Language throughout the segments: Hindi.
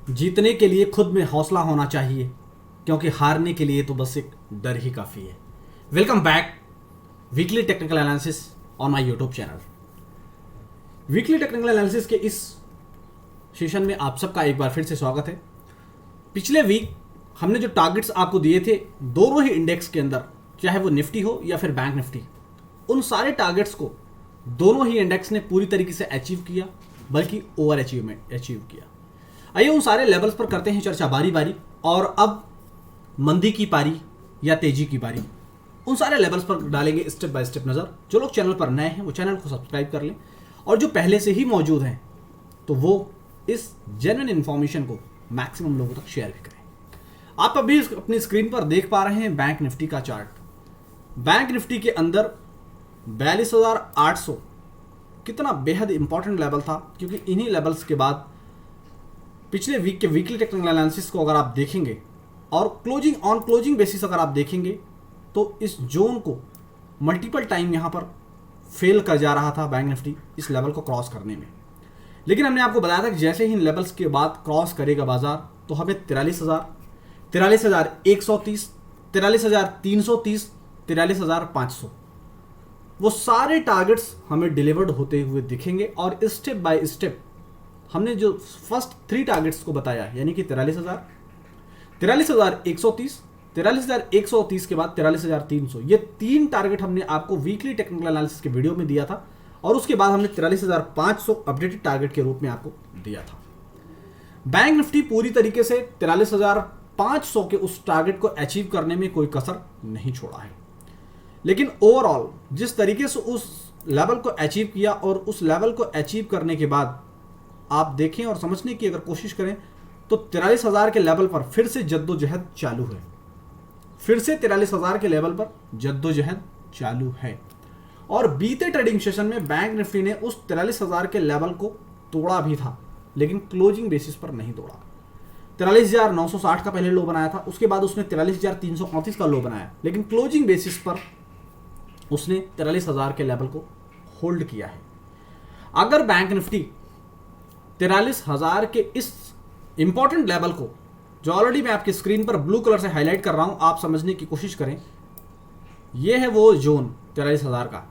जीतने के लिए खुद में हौसला होना चाहिए, क्योंकि हारने के लिए तो बस एक डर ही काफ़ी है। Welcome back weekly technical analysis on my YouTube channel. Weekly technical analysis के इस सेशन में आप सबका एक बार फिर से स्वागत है। पिछले वीक हमने जो टारगेट्स आपको दिए थे दोनों ही इंडेक्स के अंदर, चाहे वो निफ्टी हो या फिर बैंक निफ्टी, उन सारे टारगेट्स को दोनों ही इंडेक्स ने पूरी तरीके से अचीव किया, बल्कि ओवर अचीव किया। आइए उन सारे लेवल्स पर करते हैं चर्चा बारी बारी, और अब मंदी की पारी या तेजी की बारी, उन सारे लेवल्स पर डालेंगे स्टेप बाय स्टेप नज़र। जो लोग चैनल पर नए हैं वो चैनल को सब्सक्राइब कर लें, और जो पहले से ही मौजूद हैं तो वो इस जेन्युइन इन्फॉर्मेशन को मैक्सिमम लोगों तक शेयर भी करें। आप अभी अपनी स्क्रीन पर देख पा रहे हैं बैंक निफ्टी का चार्ट। बैंक निफ्टी के अंदर 42,800 कितना बेहद इंपॉर्टेंट लेवल था, क्योंकि इन्हीं लेवल्स के बाद पिछले वीक के वीकली टेक्निकल एनालिसिस को अगर आप देखेंगे और क्लोजिंग बेसिस अगर आप देखेंगे तो इस जोन को मल्टीपल टाइम यहाँ पर फेल कर जा रहा था बैंक निफ्टी इस लेवल को क्रॉस करने में। लेकिन हमने आपको बताया था कि जैसे ही इन लेवल्स के बाद क्रॉस करेगा बाजार तो हमें 43,000, 43,130, 43,330, 43,500 वो सारे टारगेट्स हमें डिलीवर्ड होते हुए दिखेंगे। और स्टेप बाय स्टेप हमने जो फर्स्ट 3 टारगेट्स को बताया, यानी कि 43,000, 43,130, 43,130 के बाद 43,300, ये 3 टारगेट हमने आपको वीकली टेक्निकल एनालिसिस के वीडियो में दिया था, और उसके बाद हमने 43,500 अपडेटेड टारगेट के रूप में आपको दिया था। बैंक निफ्टी पूरी तरीके से 43,500 के उस टारगेट को अचीव करने में कोई कसर नहीं छोड़ा है। लेकिन ओवरऑल जिस तरीके से उस लेवल को अचीव किया, और उस लेवल को अचीव करने के बाद आप देखें और समझने की अगर कोशिश करें तो 43,000 के लेवल पर फिर से जद्दोजहद चालू है। फिर से 43,000 के लेवल पर जद्दोजहद चालू है। और बीते ट्रेडिंग सेशन में बैंक निफ्टी ने उस 43,000 के लेवल को तोड़ा भी था, लेकिन क्लोजिंग बेसिस पर नहीं तोड़ा। 43,960 का पहले लो बनाया था, उसके बाद उसने 43,334 का लो बनाया, लेकिन क्लोजिंग बेसिस पर उसने 43,000 के लेवल को होल्ड किया है। अगर बैंक निफ्टी 43,000 के इस इंपॉर्टेंट लेवल को, जो ऑलरेडी मैं आपकी स्क्रीन पर ब्लू कलर से हाईलाइट कर रहा हूं, आप समझने की कोशिश करें, यह है वो जोन 43,000 का।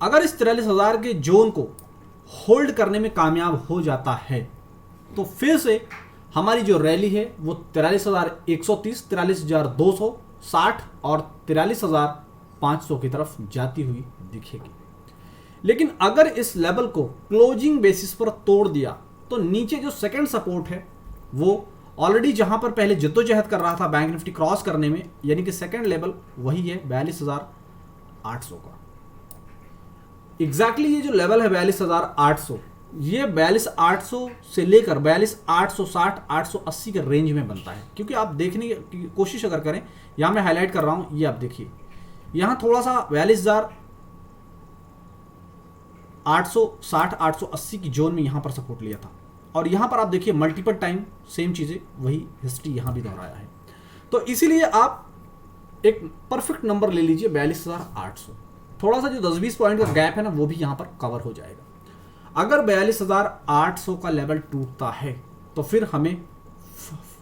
अगर इस 43,000 के जोन को होल्ड करने में कामयाब हो जाता है तो फिर से हमारी जो रैली है वो 43,130, 43,260 और 43,500 की तरफ जाती हुई दिखेगी। लेकिन अगर इस लेवल को क्लोजिंग बेसिस पर तोड़ दिया तो नीचे जो सेकंड सपोर्ट है वो ऑलरेडी जहां पर पहले जद्दोजहद कर रहा था बैंक निफ्टी क्रॉस करने में, यानी कि सेकंड लेवल वही है 42,800 का। एग्जैक्टली ये जो लेवल है 42,800, ये 42,800 से लेकर 42,860, 880 के रेंज में बनता है। क्योंकि आप देखने की कोशिश अगर करें, यहां मैं हाईलाइट कर रहा हूं, ये आप देखिए, यहां थोड़ा सा 42,860, 880 की जोन में यहां पर सपोर्ट लिया था, और यहां पर आप देखिए मल्टीपल टाइम सेम चीजें, वही हिस्ट्री यहां भी दोहराया है। तो इसीलिए आप एक परफेक्ट नंबर ले लीजिए 42,800। थोड़ा सा जो 10-20 पॉइंट का गैप है ना, वो भी यहां पर कवर हो जाएगा। अगर 42,800 का लेवल टूटता है तो फिर हमें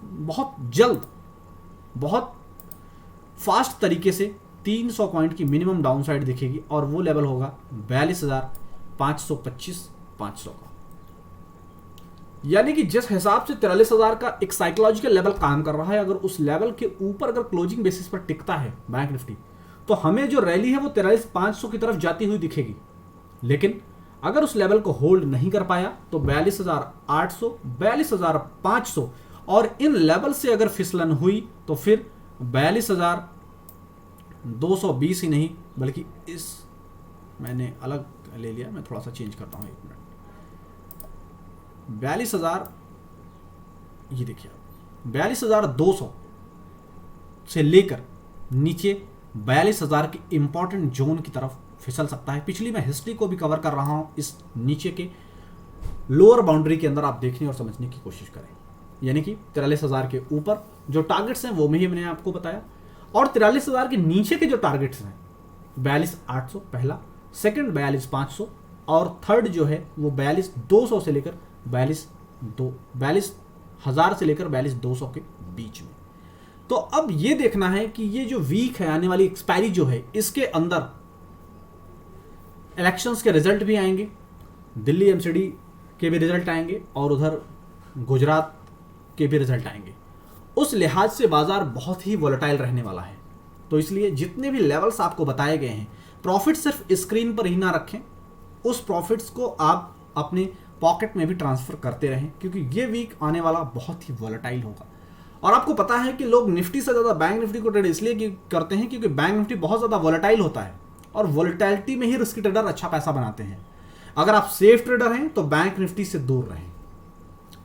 बहुत जल्द, बहुत फास्ट तरीके से 300 पॉइंट की मिनिमम डाउनसाइड दिखेगी, और वो लेवल होगा 42,525, 500 का। यानी कि जिस हिसाब से 43,000 का एक साइकोलॉजिकल लेवल काम कर रहा है, अगर उस लेवल के ऊपर अगर क्लोजिंग बेसिस पर टिकता है बैंक निफ्टी, तो हमें जो रैली है वो 43,500 की तरफ जाती हुई दिखेगी। लेकिन अगर उस लेवल को होल्ड नहीं कर पाया तो 42,800, 42,500 और इन लेवल से अगर फिसलन हुई तो फिर 42,220 ही नहीं, बल्कि इस, मैंने अलग ले लिया, मैं थोड़ा सा चेंज करता हूं, 1 मिनट। 42,000, ये देखिए 42,200 से लेकर नीचे 42,000 के इंपॉर्टेंट जोन की तरफ फिसल सकता है। पिछली मैं हिस्ट्री को भी कवर कर रहा हूं इस नीचे के लोअर बाउंड्री के अंदर, आप देखने और समझने की कोशिश करें। यानी कि 43,000 के ऊपर जो टारगेट्स हैं वो मैंने आपको बताया, और 43,000 के नीचे के जो टारगेट्स हैं 42,800 पहला, सेकंड 42,500, और थर्ड जो है वो 42,200 से लेकर 42,200 42,000 से लेकर 42,200 के बीच में। तो अब ये देखना है कि ये जो वीक है, आने वाली एक्सपायरी जो है, इसके अंदर इलेक्शंस के रिजल्ट भी आएंगे, दिल्ली एमसीडी के भी रिजल्ट आएंगे और उधर गुजरात के भी रिजल्ट आएंगे। उस लिहाज से बाजार बहुत ही वोलेटाइल रहने वाला है। तो इसलिए जितने भी लेवल्स आपको बताए गए हैं, प्रॉफिट सिर्फ स्क्रीन पर ही ना रखें, उस प्रॉफिट्स को आप अपने पॉकेट में भी ट्रांसफर करते रहें, क्योंकि ये वीक आने वाला बहुत ही वोलेटाइल होगा। और आपको पता है कि लोग निफ्टी से ज़्यादा बैंक निफ्टी को ट्रेड इसलिए करते हैं क्योंकि बैंक निफ्टी बहुत ज़्यादा वोलेटाइल होता है और वोलेटाइलिटी में ही रिस्की ट्रेडर अच्छा पैसा बनाते हैं। अगर आप सेफ ट्रेडर हैं तो बैंक निफ्टी से दूर रहें,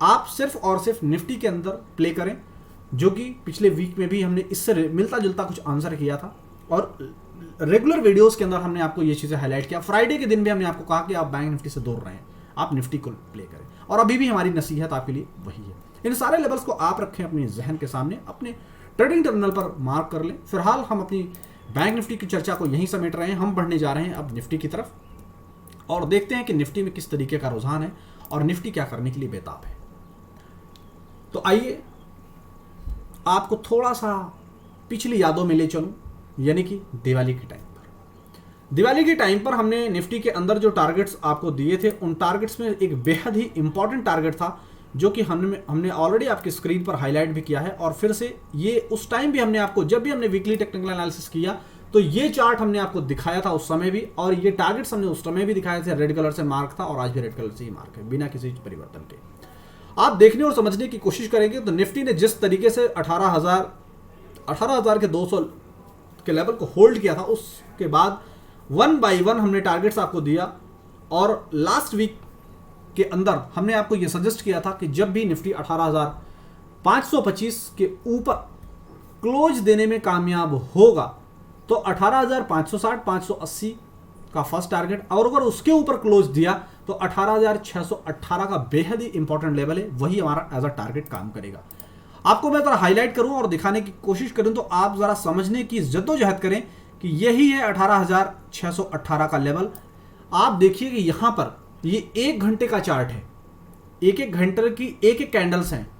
आप सिर्फ और सिर्फ निफ्टी के अंदर प्ले करें, जो कि पिछले वीक में भी हमने इससे मिलता जुलता कुछ आंसर किया था और रेगुलर वीडियोस के अंदर हमने आपको ये चीज़ें हाईलाइट किया। फ्राइडे के दिन भी हमने आपको कहा कि आप बैंक निफ्टी से दूर रहें, आप निफ्टी को प्ले करें, और अभी भी हमारी नसीहत आपके लिए वही है। इन सारे लेवल्स को आप रखें अपने जहन के सामने, अपने ट्रेडिंग टर्मिनल पर मार्क कर लें। फिलहाल हम अपनी बैंक निफ्टी की चर्चा को यहीं समेट रहे हैं, हम बढ़ने जा रहे हैं अब निफ्टी की तरफ और देखते हैं कि निफ्टी में किस तरीके का रुझान है और निफ्टी क्या करने के लिए बेताब है। तो आइए आपको थोड़ा सा पिछली यादों में ले चलूं, यानी कि दिवाली के टाइम पर। दिवाली के टाइम पर हमने निफ्टी के अंदर जो टारगेट्स आपको दिए थे, उन टारगेट्स में एक बेहद ही इंपॉर्टेंट टारगेट था जो कि हमने ऑलरेडी आपकी स्क्रीन पर हाईलाइट भी किया है। और फिर से ये उस टाइम भी हमने आपको, जब भी हमने वीकली टेक्निकल एनालिसिस किया तो ये चार्ट हमने आपको दिखाया था उस समय भी, और ये टारगेट्स हमने उस समय भी दिखाए थे, रेड कलर से मार्क था और आज भी रेड कलर से ही मार्क है, बिना किसी परिवर्तन के। आप देखने और समझने की कोशिश करेंगे तो निफ्टी ने जिस तरीके से 18,000 के 200 के लेवल को होल्ड किया था, उसके बाद 1 बाय 1 हमने टारगेट्स आपको दिया और लास्ट वीक के अंदर हमने आपको यह सजेस्ट किया था कि जब भी निफ्टी 18,525 के ऊपर क्लोज देने में कामयाब होगा तो 18,560 580 का फर्स्ट टारगेट, और अगर उसके ऊपर क्लोज दिया तो 18,618 का बेहद ही इंपॉर्टेंट लेवल है, वही हमारा एज अ टारगेट काम करेगा। आपको मैं जरा हाईलाइट करूं और दिखाने की कोशिश करूं तो आप जरा समझने की जद्दोजहद करें कि यही है 18,618 का लेवल। आप देखिए कि यहां पर ये 1 घंटे का चार्ट है, एक एक घंटे की एक एक कैंडल्स हैं।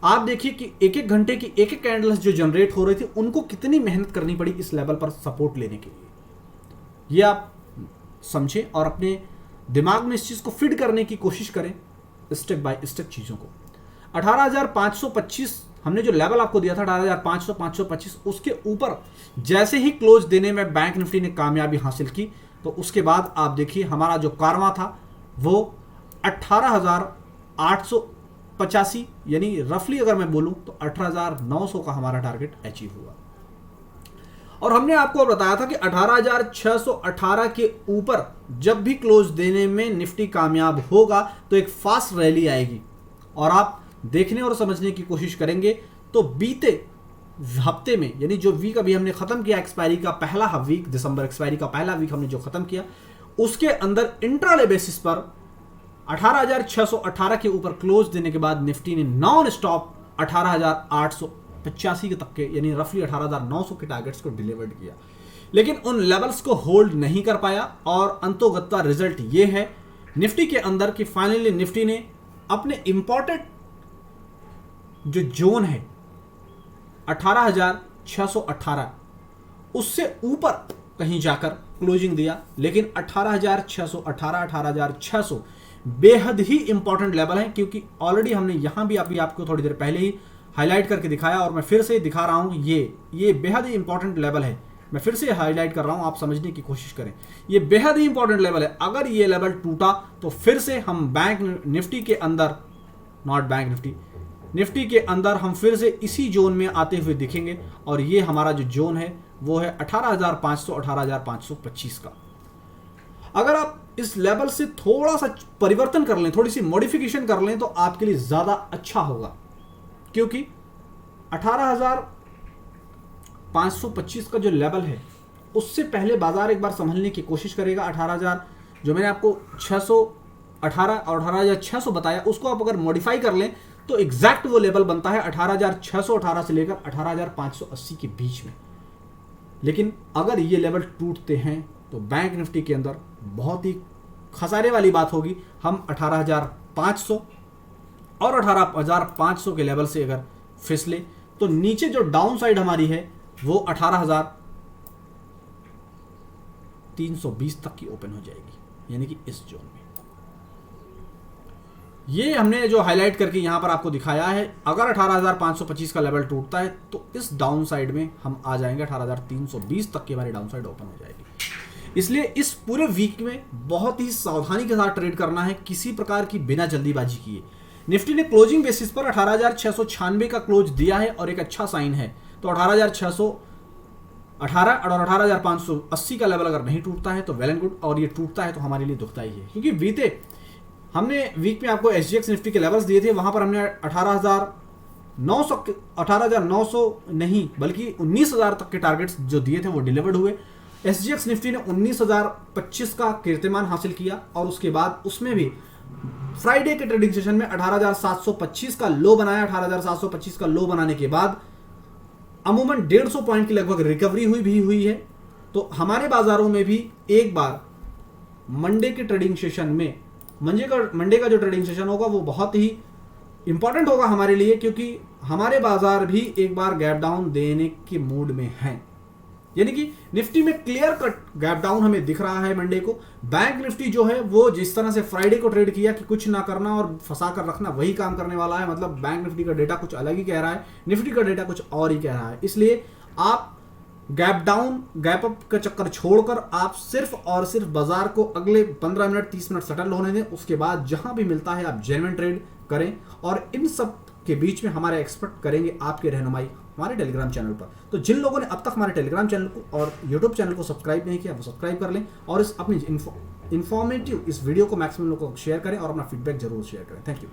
आप देखिए कि एक एक घंटे की एक एक कैंडल्स जो जनरेट हो रही थी, उनको कितनी मेहनत करनी पड़ी इस लेवल पर सपोर्ट लेने के लिए, ये आप समझें और अपने दिमाग में इस चीज को फिट करने की कोशिश करें, स्टेप बाय स्टेप चीजों को। 18,525 हमने जो लेवल आपको दिया था 18,500 525, उसके ऊपर जैसे ही क्लोज देने में बैंक निफ्टी ने कामयाबी हासिल की, तो उसके बाद आप देखिए हमारा जो कारवां था वो 18,885, यानी रफली अगर मैं बोलूं तो 18,900 का हमारा टारगेट अचीव हुआ। और हमने आपको बताया था कि 18,618 के ऊपर जब भी क्लोज देने में निफ्टी कामयाब होगा तो एक फास्ट रैली आएगी। और आप देखने और समझने की कोशिश करेंगे तो बीते हफ्ते में, यानी जो वीक अभी हमने खत्म किया, एक्सपायरी का पहला वीक, दिसंबर एक्सपायरी का पहला वीक हमने जो खत्म किया, उसके अंदर इंट्राडे बेसिस पर 18,618 के ऊपर क्लोज देने के बाद निफ्टी ने नॉन स्टॉप 18,885 के तक के, यानी रफली 18,900 के टारगेट्स को डिलीवर्ड किया, लेकिन उन लेवल्स को होल्ड नहीं कर पाया। और अंतोगत्ता रिजल्ट ये है निफ्टी के अंदर कि फाइनली निफ्टी ने अपने इंपॉर्टेंट जो जोन है 18,618 उससे ऊपर कहीं जाकर क्लोजिंग दिया, लेकिन 18,618 18,600 बेहद ही इंपॉर्टेंट लेवल है, क्योंकि ऑलरेडी हमने यहां भी आपको थोड़ी देर पहले ही हाईलाइट करके दिखाया और मैं फिर से दिखा रहा हूं, ये बेहद ही इंपॉर्टेंट लेवल है। मैं फिर से हाईलाइट कर रहा हूं, आप समझने की कोशिश करें, ये बेहद ही इंपॉर्टेंट लेवल है। अगर ये लेवल टूटा तो फिर से हम बैंक निफ्टी के अंदर, नॉट बैंक निफ्टी के अंदर हम फिर से इसी जोन में आते हुए दिखेंगे। और ये हमारा जो जोन है वो है 18,500 18,525 का। अगर आप इस लेवल से थोड़ा सा परिवर्तन कर लें, थोड़ी सी मॉडिफिकेशन कर लें, तो आपके लिए ज्यादा अच्छा होगा, क्योंकि 18,525 का जो लेवल है उससे पहले बाजार एक बार संभलने की कोशिश करेगा। 18,000 जो मैंने आपको 618 और 18,600 बताया, उसको आप अगर मॉडिफाई कर लें तो एग्जैक्ट वो लेवल बनता है 18,618 से लेकर 18,580 के बीच में। लेकिन अगर ये लेवल टूटते हैं तो बैंक निफ्टी के अंदर बहुत ही खसारे वाली बात होगी। हम 18,500 और 18,500 के लेवल से अगर फिसले तो नीचे जो डाउन साइड हमारी है वो 18,320 तक की ओपन हो जाएगी, यानी कि इस जोन में। ये हमने जो हाईलाइट करके यहां पर आपको दिखाया है, अगर 18,525 का लेवल टूटता है तो इस डाउन साइड में हम आ जाएंगे, 18,320 तक की हमारी डाउन साइड ओपन हो जाएगी। इसलिए इस पूरे वीक में बहुत ही सावधानी के साथ ट्रेड करना है, किसी प्रकार की बिना जल्दीबाजी किए। निफ्टी ने क्लोजिंग बेसिस पर 18,696 का क्लोज दिया है और एक अच्छा साइन है। तो 18,618 और 18,580 का लेवल अगर नहीं टूटता है तो वेल एंड गुड, और ये टूटता है तो हमारे लिए दुखदाई है, क्योंकि बीते हमने वीक में आपको SGX निफ्टी के लेवल्स दिए थे, वहां पर हमने 18,900 नहीं बल्कि 19,000 तक के टारगेट्स जो दिए थे वो डिलीवर्ड हुए। SGX निफ्टी ने 19,025 का कीर्तिमान हासिल किया और उसके बाद उसमें भी फ्राइडे के ट्रेडिंग सेशन में 18,725 का लो बनाया। 18,725 का लो बनाने के बाद अमूमन 150 पॉइंट की लगभग रिकवरी हुई है। तो हमारे बाजारों में भी एक बार मंडे के ट्रेडिंग सेशन में मंडे का जो ट्रेडिंग सेशन होगा वो बहुत ही इंपॉर्टेंट होगा हमारे लिए, क्योंकि हमारे बाजार भी एक बार गैप डाउन देने के मूड में हैं। यानी कि निफ्टी में क्लियर कट गैप डाउन हमें दिख रहा है मंडे को। बैंक निफ्टी जो है वो जिस तरह से फ्राइडे को ट्रेड किया कि कुछ ना करना और फंसा कर रखना, वही काम करने वाला है। मतलब बैंक निफ्टी का डेटा कुछ अलग ही कह रहा है, निफ्टी का डेटा कुछ और ही कह रहा है। इसलिए आप गैप डाउन गैप अप का चक्कर छोड़कर आप सिर्फ और सिर्फ बाजार को अगले 15 मिनट 30 मिनट सेटल होने दें। उसके बाद जहां भी मिलता है आप जेन्युइन ट्रेड करें, और इन सब के बीच में हमारे एक्सपर्ट करेंगे आपकी रहनुमाई हमारे टेलीग्राम चैनल पर। तो जिन लोगों ने अब तक हमारे टेलीग्राम चैनल को और यूट्यूब चैनल को सब्सक्राइब नहीं किया वो सब्सक्राइब कर लें, और इस अपनी इन्फॉर्मेटिव इस वीडियो को मैक्सिमम लोगों को शेयर करें और अपना फीडबैक जरूर शेयर करें। Thank you.